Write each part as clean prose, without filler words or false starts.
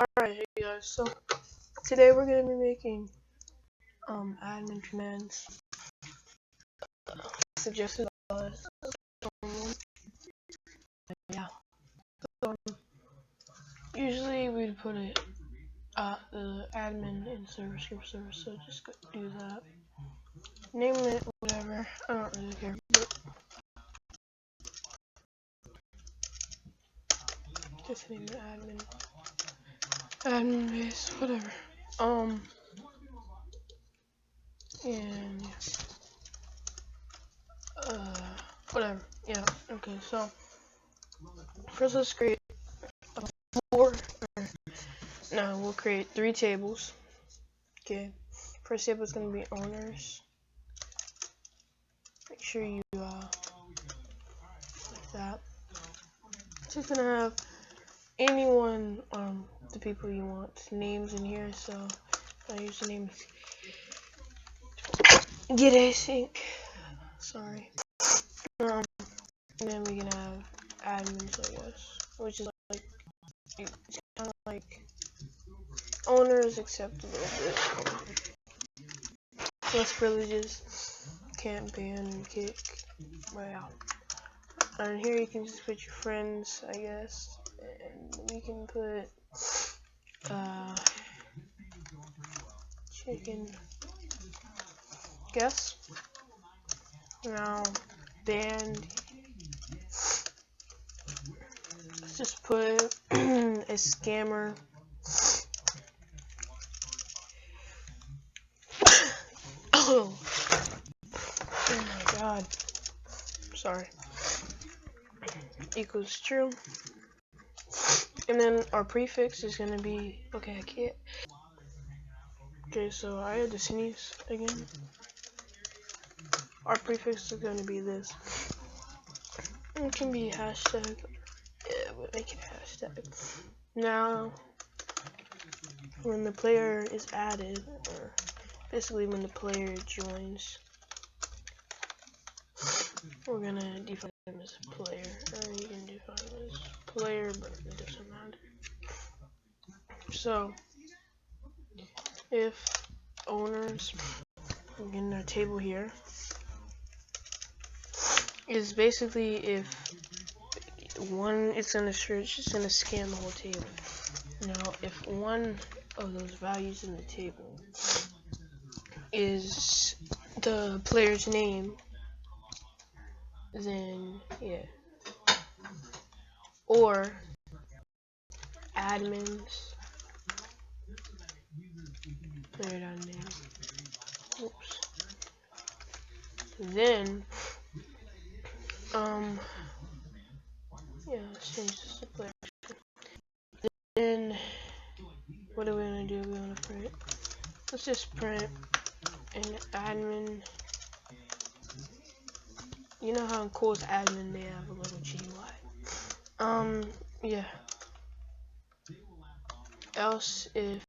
Alright, hey guys, so today we're gonna be making admin commands suggested by someone. Yeah. So usually we'd put it the admin in server script server, so just go do that. Name it whatever. I don't really care. But just name it admin base, whatever. And whatever. Yeah. Okay. So first, let's create we'll create 3 tables. Okay. First table is gonna be owners. Make sure you like that. It's just gonna have anyone the people you want names in here. So I use the name get async. Sorry. And then we can have admins, I guess, which is like it's kind of like owners except a little bit less privileges. Can't ban and kick. Wow. And here you can just put your friends, I guess, and we can put chicken guess. Now band, let's just put a scammer. Oh my god, sorry, equals true. And then our prefix is gonna be, okay, I can't. Okay, so I had to sneeze again. Our prefix is gonna be this. It can be hashtag. Yeah, we'll make it hashtag. Now, when the player is added, or basically when the player joins, we're gonna define him as player. Or you can define him as player, but it doesn't matter. So, if owners in our table here is basically if one, it's just gonna scan the whole table. Now, if one of those values in the table is the player's name, then yeah. Or admins player name. Oops. Then yeah, let's change this to player. Then what are we gonna do? We wanna print. Let's just print an admin. You know how in Cole's admin they have a little GUI. Yeah. Else if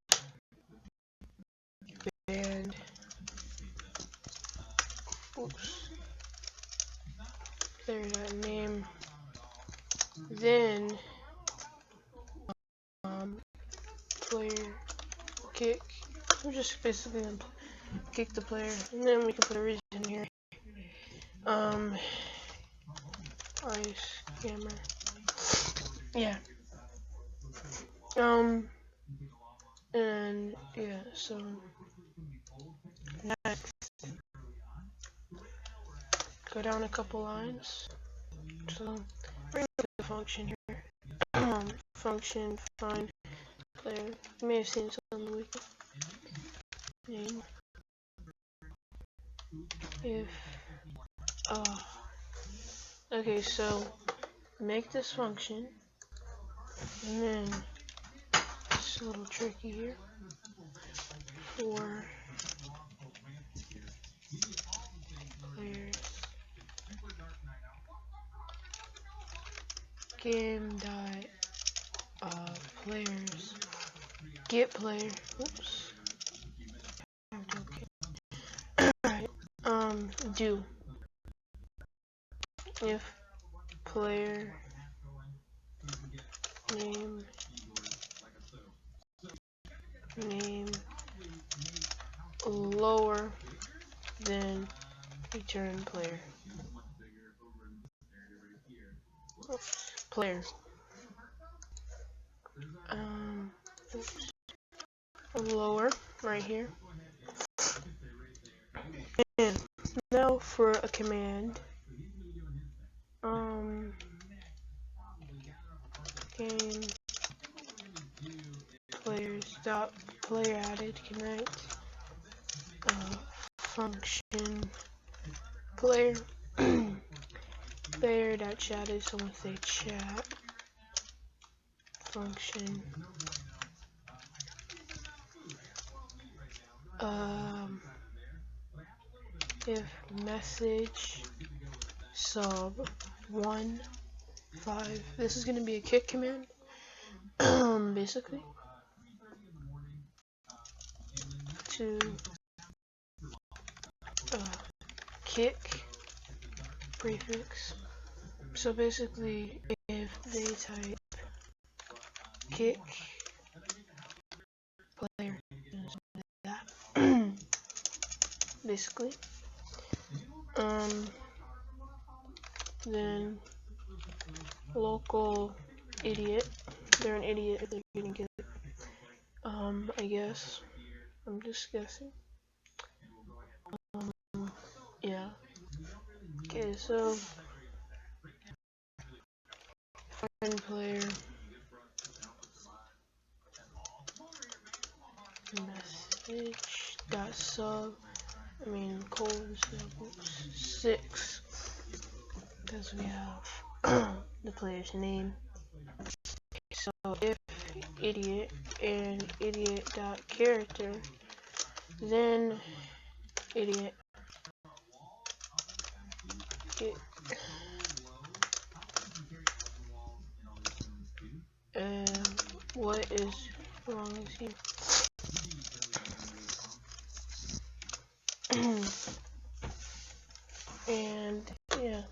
band, oops, player name, then player kick. We're just basically gonna kick the player, and then we can put a reason here. Ice camera. Yeah. And yeah, so next, go down a couple lines. So bring the function here. Function find player. You may have seen this on the wiki. Name. If okay, so make this function, and then it's a little tricky here for players. Game dot players get player. Oops. Alright. Do if player name name lower than return player. Player. Oops. Lower right here. And now for a command. Game players dot player added connect function player player dot chat is someone say chat function if message sub 1 5, this is going to be a kick command. Basically to kick prefix. So basically if they type kick player like that basically then local idiot, they're an idiot if they're gonna get it. I guess I'm just guessing. Yeah. Okay, so find player message dot sub. Colon 6 because we have the player's name. So if idiot and idiot dot character, then idiot what is wrong is here. And yeah,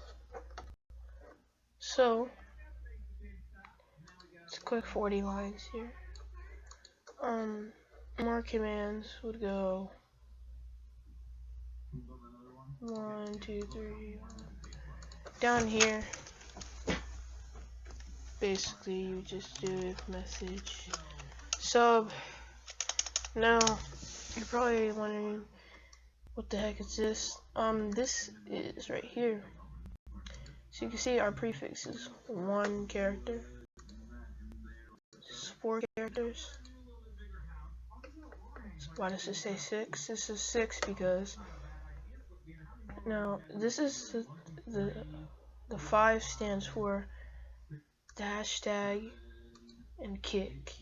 so it's a quick 40 lines here. More commands would go 1 2 3 down here. Basically you just do if message sub. Now you're probably wondering what the heck is this. This is right here. So you can see our prefix is 1 character. This is 4 characters. Why does it say 6? This is 6 because now this is the 5 stands for the hashtag and kick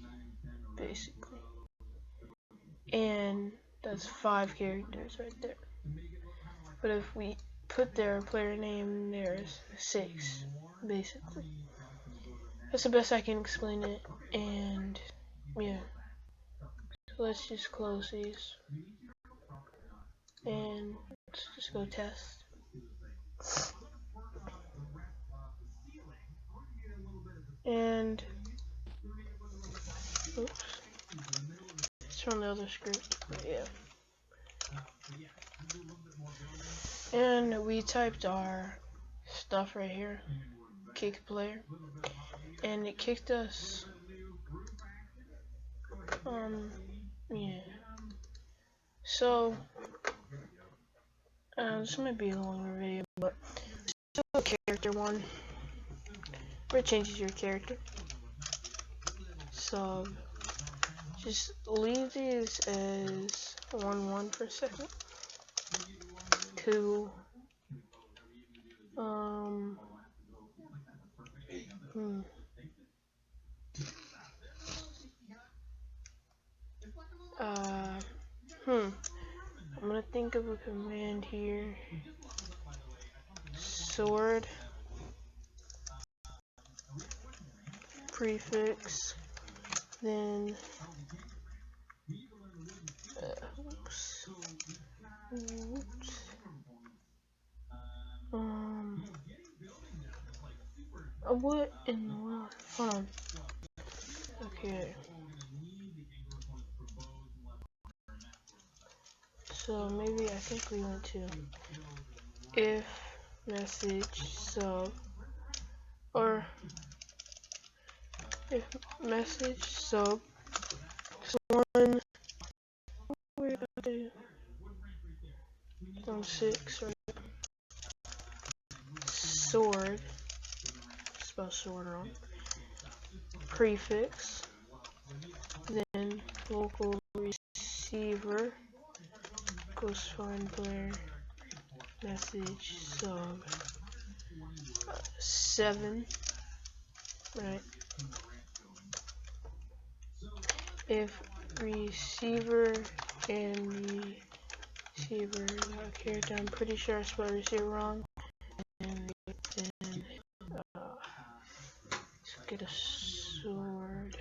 basically, and that's 5 characters right there. But if we put their player name, there's 6 basically. That's the best I can explain it. And yeah, so let's just close these and let's just go test. And oops, it's from the other script, but yeah. And we typed our stuff right here, kick player, and it kicked us. Yeah. So this might be a longer video, but still character 1, where it changes your character. So just leave these as 1 for a second. 2. I'm gonna think of a command here. Sword prefix, then oops. What in the world? Hold on. Okay. So maybe I think we went to if message sub, or if message sub one, we're about to on 6, right? Sword, spell sword wrong. Prefix, then local receiver goes find player message sub 7, right? If receiver and receiver character, I'm pretty sure I spelled receiver wrong, and then let's get a sword,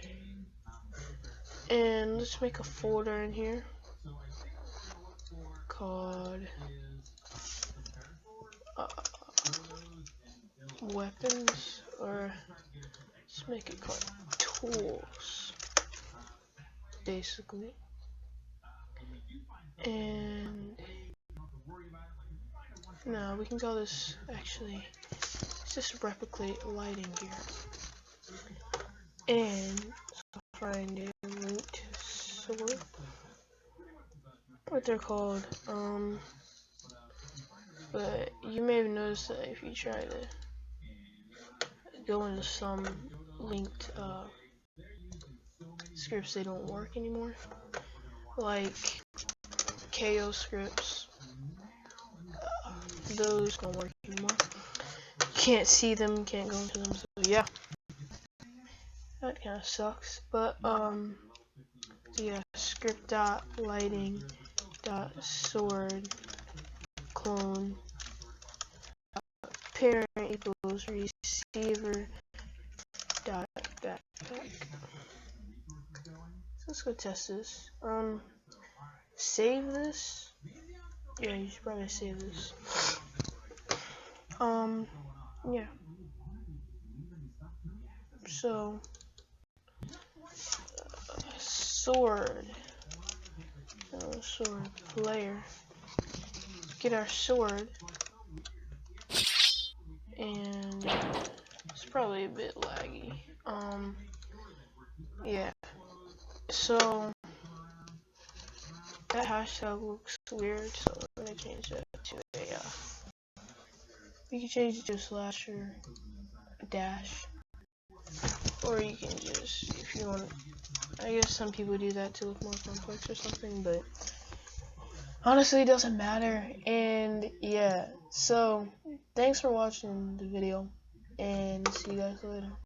and let's make a folder in here called weapons, or let's make it called tools, basically. And no, we can call this, actually, let's just replicate lighting here. And find a root sword, what they're called. But you may have noticed that if you try to go into some linked scripts, they don't work anymore. Like KO scripts, those don't work anymore. You can't see them, can't go into them. So yeah, that kind of sucks. But yeah, script dot lighting dot sword clone parent equals receiver dot backpack. So let's go test this. Save this. Yeah, you should probably save this. Yeah. So sword player. Get our sword, and it's probably a bit laggy. Yeah. So that hashtag looks weird, so I'm gonna change that to a. You can change it to a slash or a dash, or you can just, if you want. I guess some people do that to look more complex or something, but honestly, it doesn't matter. And yeah, so thanks for watching the video, and see you guys later.